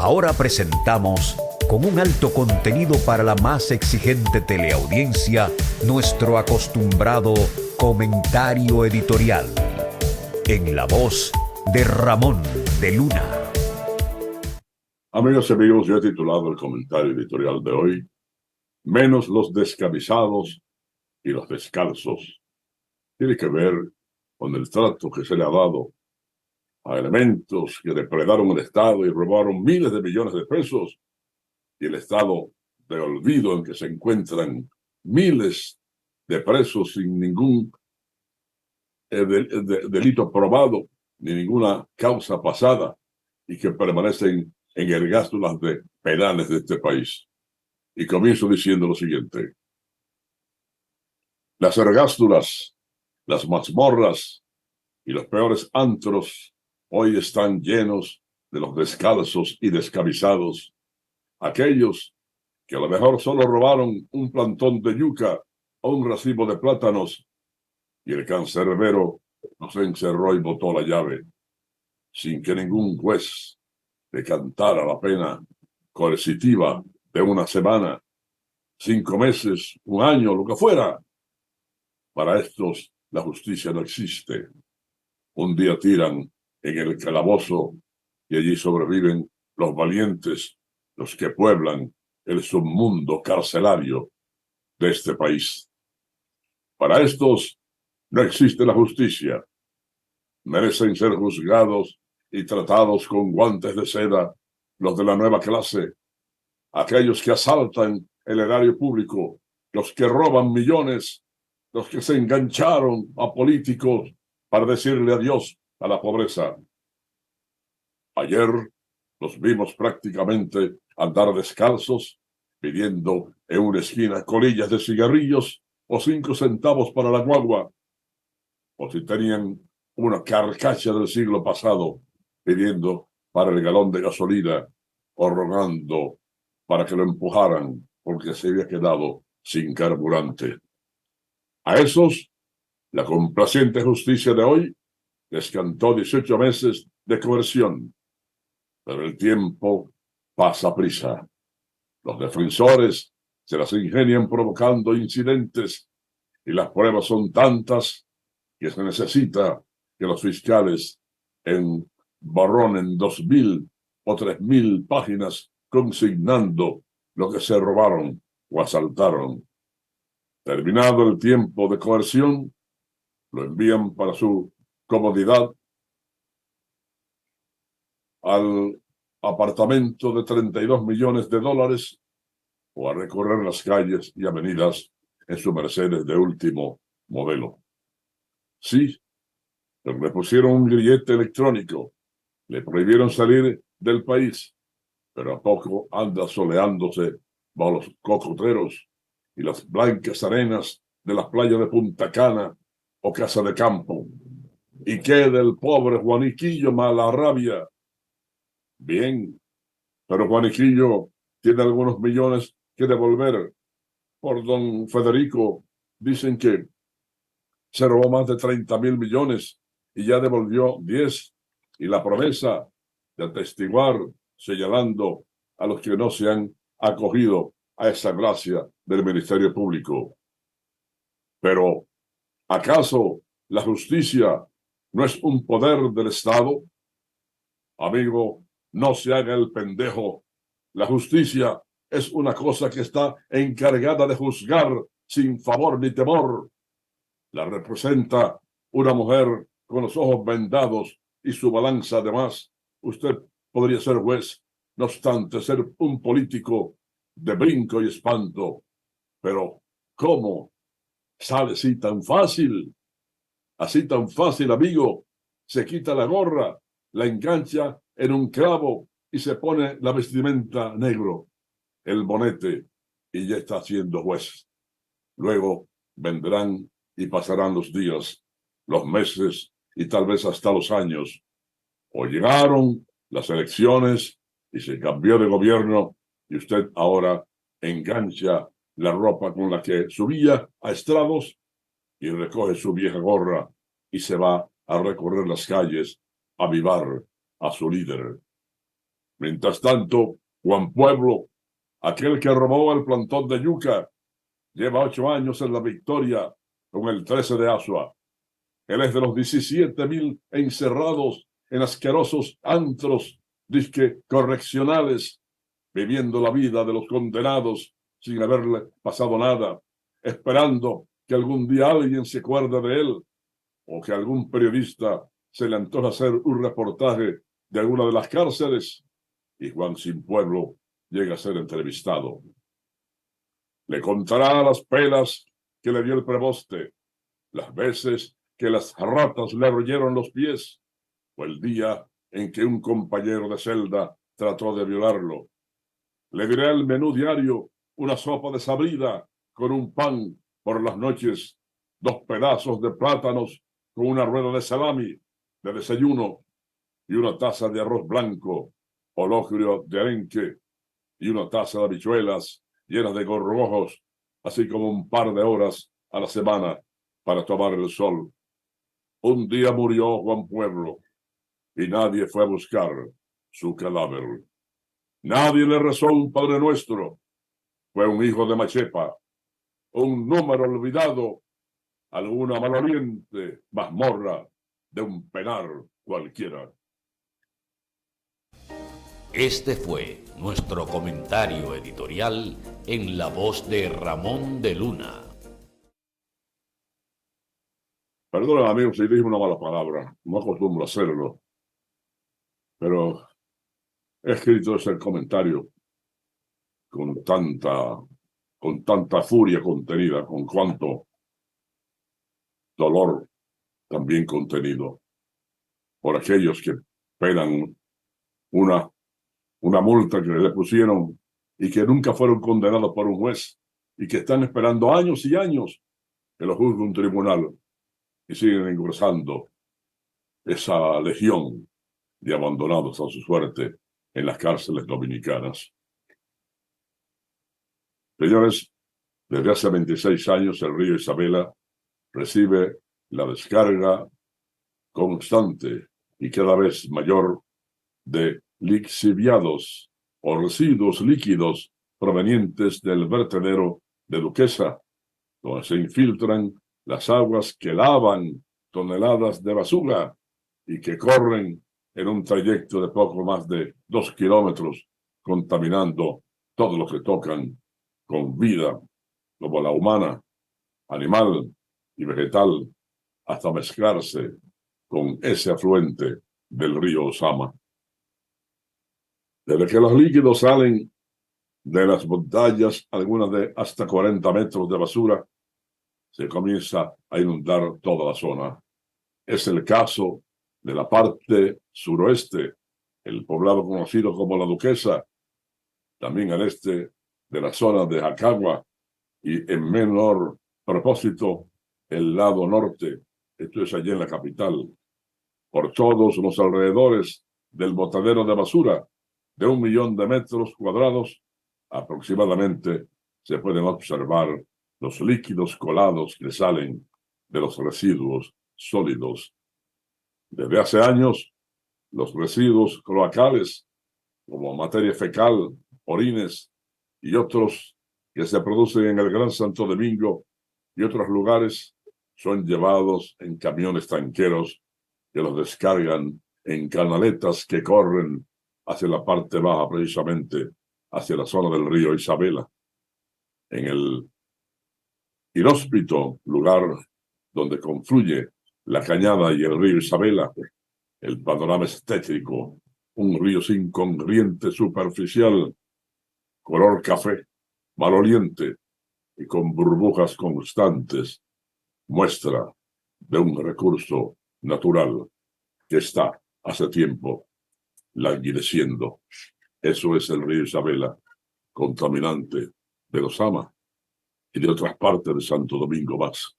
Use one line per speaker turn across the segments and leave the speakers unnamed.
Ahora presentamos, con un alto contenido para la más exigente teleaudiencia, nuestro acostumbrado comentario editorial, en la voz de Ramón de Luna.
Amigas y amigos, yo he titulado el comentario editorial de hoy, Menos los descamisados y los descalzos. Tiene que ver con el trato que se le ha dado a elementos que depredaron el Estado y robaron miles de millones de pesos, y el estado de olvido en que se encuentran miles de presos sin ningún delito probado ni ninguna causa pasada, y que permanecen en el gasto de penales de este país. Y comienzo diciendo lo siguiente: las ergástulas, las mazmorras y los peores antros hoy están llenos de los descalzos y descamisados, aquellos que a lo mejor solo robaron un plantón de yuca o un racimo de plátanos, y el cancerbero los encerró y botó la llave, sin que ningún juez le cantara la pena coercitiva de una semana, 5 meses, un año, lo que fuera. Para estos la justicia no existe. Un día tiran en el calabozo y allí sobreviven los valientes, los que pueblan el submundo carcelario de este país. Para estos no existe la justicia. Merecen ser juzgados y tratados con guantes de seda los de la nueva clase, aquellos que asaltan el erario público, los que roban millones, los que se engancharon a políticos para decirle adiós a la pobreza. Ayer los vimos prácticamente andar descalzos, pidiendo en una esquina colillas de cigarrillos o 5 centavos para la guagua, o si tenían una carcacha del siglo pasado, pidiendo para el galón de gasolina o rogando para que lo empujaran porque se había quedado sin carburante. A esos, la complaciente justicia de hoy les cantó 18 meses de coerción, pero el tiempo pasa prisa. Los defensores se las ingenian provocando incidentes y las pruebas son tantas que se necesita que los fiscales emborronen 2.000 o 3.000 páginas consignando lo que se robaron o asaltaron. Terminado el tiempo de coerción, lo envían para su comodidad al apartamento de $32 millones o a recorrer las calles y avenidas en su Mercedes de último modelo. Sí, le pusieron un grillete electrónico, le prohibieron salir del país, pero a poco anda soleándose bajo los cocoteros y las blancas arenas de las playas de Punta Cana o Casa de Campo. ¿Y qué del pobre Juaniquillo Malarrabia? Bien, pero Juaniquillo tiene algunos millones que devolver. Por don Federico dicen que se robó más de 30.000 millones y ya devolvió 10, y la promesa de atestiguar señalando a los que no se han acogido a esa gracia del Ministerio Público. Pero, ¿acaso la justicia no es un poder del Estado? Amigo, no se haga el pendejo. La justicia es una cosa que está encargada de juzgar sin favor ni temor. La representa una mujer con los ojos vendados y su balanza. Además, usted podría ser juez, no obstante ser un político de brinco y espanto. Pero, ¿cómo sale así tan fácil? Así tan fácil, amigo. Se quita la gorra, la engancha en un clavo y se pone la vestimenta negro, el bonete, y ya está siendo juez. Luego vendrán y pasarán los días, los meses y tal vez hasta los años. O llegaron las elecciones y se cambió de gobierno y usted ahora engancha la ropa con la que subía a estrados y recoge su vieja gorra y se va a recorrer las calles a avivar a su líder. Mientras tanto, Juan Pueblo, aquel que robó el plantón de yuca, lleva 8 años en la victoria con el 13 de Asua. Él es de los 17,000 encerrados en asquerosos antros disque correccionales, viviendo la vida de los condenados sin haberle pasado nada, esperando que algún día alguien se acuerde de él o que algún periodista se le antoje hacer un reportaje de alguna de las cárceles y Juan Sin Pueblo llega a ser entrevistado. Le contará las penas que le dio el preboste, las veces que las ratas le royeron los pies, o el día en que un compañero de celda trató de violarlo. Le diré el menú diario, una sopa desabrida con un pan por las noches, 2 pedazos de plátanos con una rueda de salami de desayuno y una taza de arroz blanco o locrio de arenque y una taza de habichuelas llenas de gorgojos, así como un par de horas a la semana para tomar el sol. Un día murió Juan Pueblo y nadie fue a buscar su cadáver. Nadie le rezó un Padre Nuestro. Fue un hijo de Machepa, un número olvidado, alguna maloliente mazmorra de un penar cualquiera.
Este fue nuestro comentario editorial en la voz de Ramón de Luna.
Perdón, amigos, si dije una mala palabra. No acostumbro a hacerlo. Pero he escrito ese comentario con tanta furia contenida, con cuanto dolor también contenido, por aquellos que pegan una multa que le pusieron y que nunca fueron condenados por un juez y que están esperando años y años que lo juzgue un tribunal y siguen engrosando esa legión de abandonados a su suerte en las cárceles dominicanas. Señores, desde hace 26 años el río Isabela recibe la descarga constante y cada vez mayor de lixiviados o residuos líquidos provenientes del vertedero de Duquesa, donde se infiltran las aguas que lavan toneladas de basura y que corren en un trayecto de poco más de 2 kilómetros, contaminando todo lo que tocan con vida, como la humana, animal y vegetal, hasta mezclarse con ese afluente del río Osama. Desde que los líquidos salen de las montañas, algunas de hasta 40 metros de basura, se comienza a inundar toda la zona. Es el caso de la parte suroeste, el poblado conocido como La Duquesa, también al este de la zona de Jacagua y en menor propósito el lado norte, esto es allí en la capital, por todos los alrededores del botadero de basura de 1 millón de metros cuadrados, aproximadamente se pueden observar los líquidos colados que salen de los residuos sólidos. Desde hace años, los residuos cloacales, como materia fecal, orines y otros que se producen en el Gran Santo Domingo y otros lugares, son llevados en camiones tanqueros que los descargan en canaletas que corren hacia la parte baja, precisamente hacia la zona del río Isabela. En el inhóspito lugar donde confluye la cañada y el río Isabela, el panorama es tétrico, un río sin corriente superficial, color café, maloliente y con burbujas constantes, muestra de un recurso natural que está hace tiempo languideciendo. Eso es el río Isabela, contaminante de Osama y de otras partes de Santo Domingo más.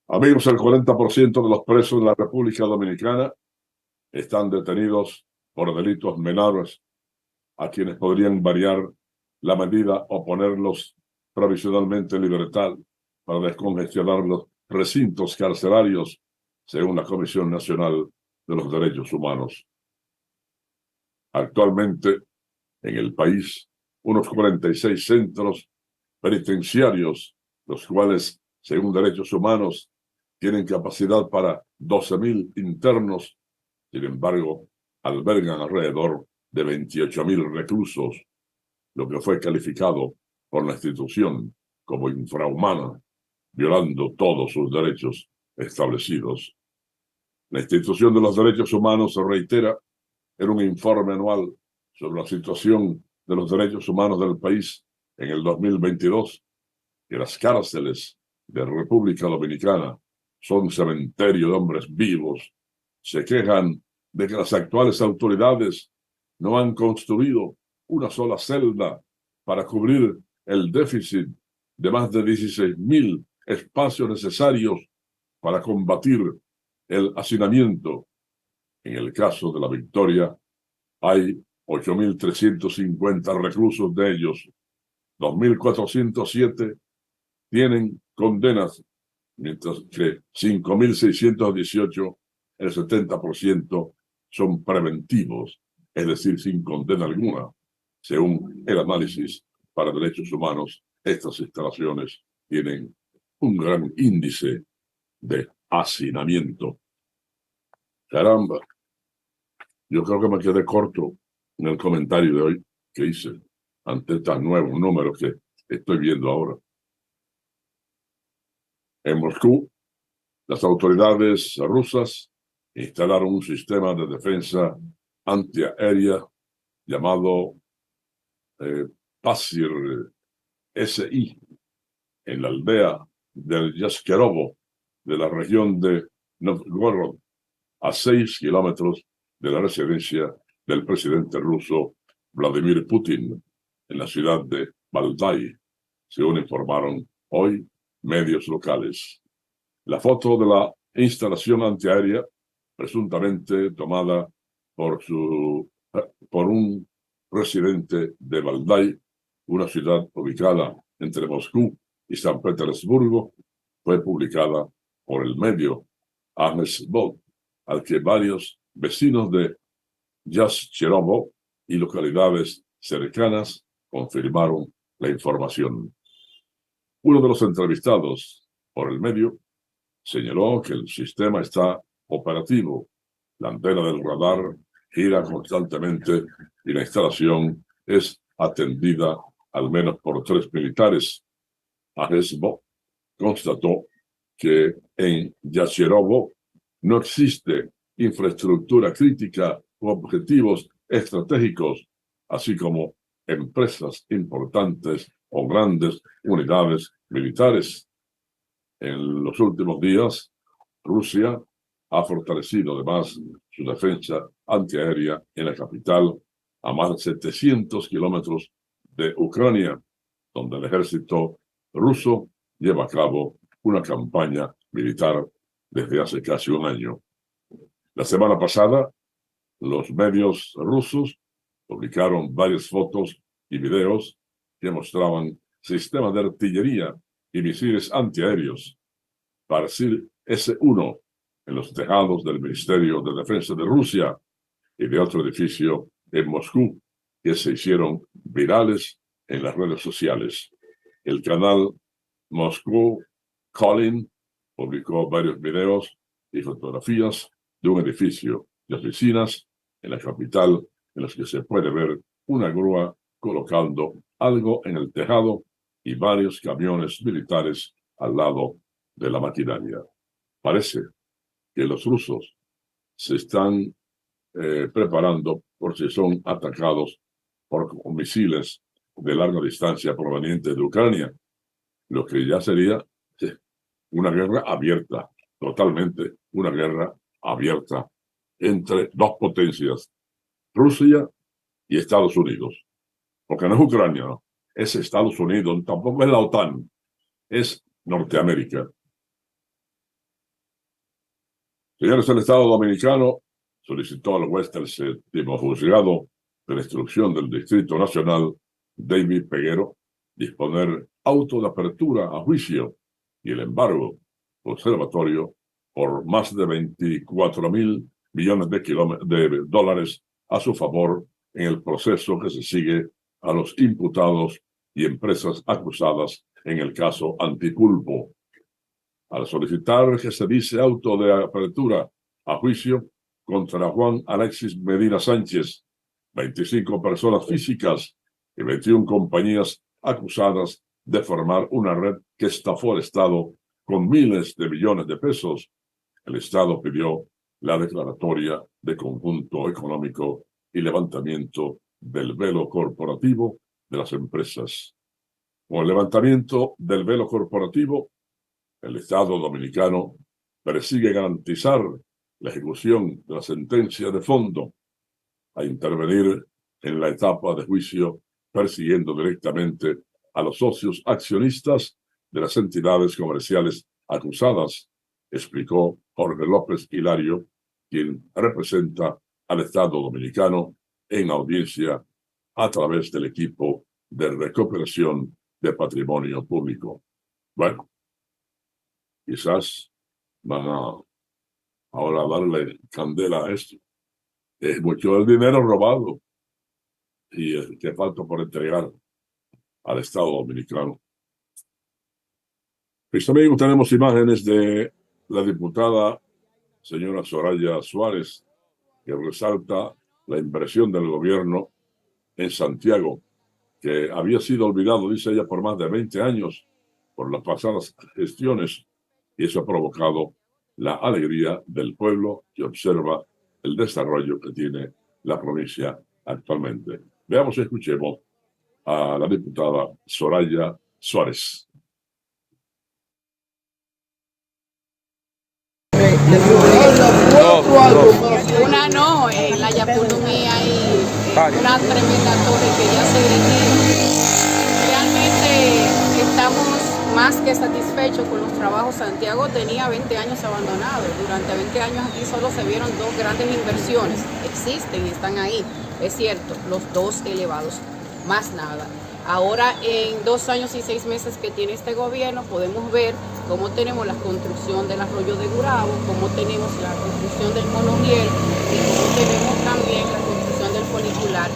Amigos, el 40% de los presos en la República Dominicana están detenidos por delitos menores, a quienes podrían variar la medida o ponerlos provisionalmente en libertad para descongestionar los recintos carcelarios, según la Comisión Nacional de los Derechos Humanos. Actualmente, en el país, unos 46 centros penitenciarios, los cuales, según Derechos Humanos, tienen capacidad para 12.000 internos. Sin embargo, albergan alrededor de 28.000 reclusos, lo que fue calificado por la institución como infrahumana, violando todos sus derechos establecidos. La institución de los derechos humanos se reitera en un informe anual sobre la situación de los derechos humanos del país en el 2022, que las cárceles de República Dominicana son cementerio de hombres vivos. Se quejan de que las actuales autoridades no han construido una sola celda para cubrir el déficit de más de 16.000 espacios necesarios para combatir el hacinamiento. En el caso de La Victoria, hay 8.350 reclusos, de ellos 2.407 tienen condenas, mientras que 5.618, el 70%, son preventivos, es decir, sin condena alguna. Según el análisis para derechos humanos, estas instalaciones tienen un gran índice de hacinamiento. Caramba, yo creo que me quedé corto en el comentario de hoy que hice ante estos nuevos números que estoy viendo ahora. En Moscú, las autoridades rusas instalaron un sistema de defensa antiaérea llamado Pasir SI en la aldea del Yaskerovo de la región de Novgorod, a 6 kilómetros de la residencia del presidente ruso Vladimir Putin, en la ciudad de Valdai, según informaron hoy medios locales. La foto de la instalación antiaérea, presuntamente tomada por un residente de Valdai, una ciudad ubicada entre Moscú y San Petersburgo, fue publicada por el medio Ahmedbot, al que varios vecinos de Yaskerovo y localidades cercanas confirmaron la información. Uno de los entrevistados por el medio señaló que el sistema está operativo. La antena del radar gira constantemente y la instalación es atendida al menos por 3 militares. Ahmedbot constató que en Yaskerovo no existe infraestructura crítica u objetivos estratégicos, así como empresas importantes o grandes unidades militares. En los últimos días, Rusia ha fortalecido además su defensa antiaérea en la capital, a más de 700 kilómetros de Ucrania, donde el ejército ruso lleva a cabo una campaña militar desde hace casi un año. La semana pasada, los medios rusos publicaron varias fotos y videos que mostraban sistemas de artillería y misiles antiaéreos Pasir S-1 en los tejados del Ministerio de Defensa de Rusia y de otro edificio en Moscú, que se hicieron virales en las redes sociales. El canal Moscú Calling publicó varios videos y fotografías de un edificio de oficinas en la capital, en los que se puede ver una grúa colocando algo en el tejado y varios camiones militares al lado de la maquinaria. Parece que los rusos se están preparando por si son atacados por misiles de larga distancia provenientes de Ucrania, lo que ya sería una guerra abierta, totalmente una guerra abierta entre dos potencias, Rusia y Estados Unidos. Porque no es Ucrania, no, es Estados Unidos, tampoco es la OTAN, es Norteamérica. Señores, el Estado Dominicano solicitó al juez del séptimo juzgado de la instrucción del Distrito Nacional, David Peguero, disponer auto de apertura a juicio y el embargo conservatorio por más de 24.000 millones de dólares a su favor en el proceso que se sigue a los imputados y empresas acusadas en el caso Antipulpo. Al solicitar que se dice auto de apertura a juicio contra Juan Alexis Medina Sánchez, 25 personas físicas y 21 compañías acusadas de formar una red que estafó al Estado con miles de millones de pesos, el Estado pidió la declaratoria de conjunto económico y levantamiento del velo corporativo de las empresas. Con el levantamiento del velo corporativo, el Estado dominicano persigue garantizar la ejecución de la sentencia de fondo, a intervenir en la etapa de juicio persiguiendo directamente a los socios accionistas de las entidades comerciales acusadas, explicó Jorge López Hilario, quien representa al Estado dominicano en audiencia a través del equipo de recuperación de patrimonio público. Bueno, quizás van a ahora darle candela a esto. Es mucho del dinero robado y que falta por entregar al Estado dominicano. Pues también tenemos imágenes de la diputada señora Soraya Suárez, que resalta la inversión del gobierno en Santiago, que había sido olvidado, dice ella, por más de 20 años por las pasadas gestiones, y eso ha provocado la alegría del pueblo que observa el desarrollo que tiene la provincia actualmente. Veamos y escuchemos a la diputada Soraya Suárez.
Una no, en la Yapulumí hay una tremenda torre que ya se derritió. Realmente estamos más que satisfechos con los trabajos. Santiago tenía 20 años abandonado. Durante 20 años aquí solo se vieron dos grandes inversiones. Existen, están ahí, es cierto, los dos elevados, más nada. Ahora, en 2 años y 6 meses que tiene este gobierno, podemos ver cómo tenemos la construcción del arroyo de Gurabo, cómo tenemos la construcción del monorriel y cómo tenemos también la construcción del funicular.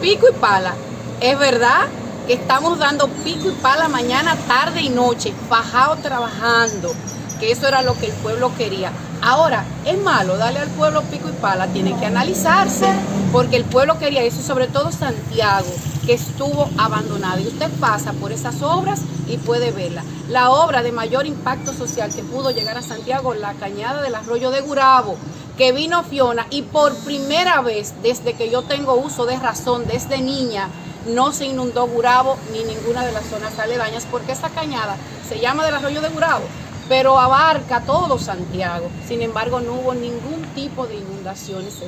Pico y pala, es verdad que estamos dando pico y pala mañana, tarde y noche, fajado trabajando, que eso era lo que el pueblo quería. Ahora, es malo darle al pueblo pico y pala, tiene que analizarse, porque el pueblo quería eso, sobre todo Santiago, que estuvo abandonada. Y usted pasa por esas obras y puede verla. La obra de mayor impacto social que pudo llegar a Santiago, la cañada del arroyo de Gurabo, que vino Fiona y por primera vez desde que yo tengo uso de razón, desde niña, no se inundó Gurabo ni ninguna de las zonas aledañas, porque esa cañada se llama del arroyo de Gurabo, pero abarca todo Santiago. Sin embargo, no hubo ningún tipo de inundaciones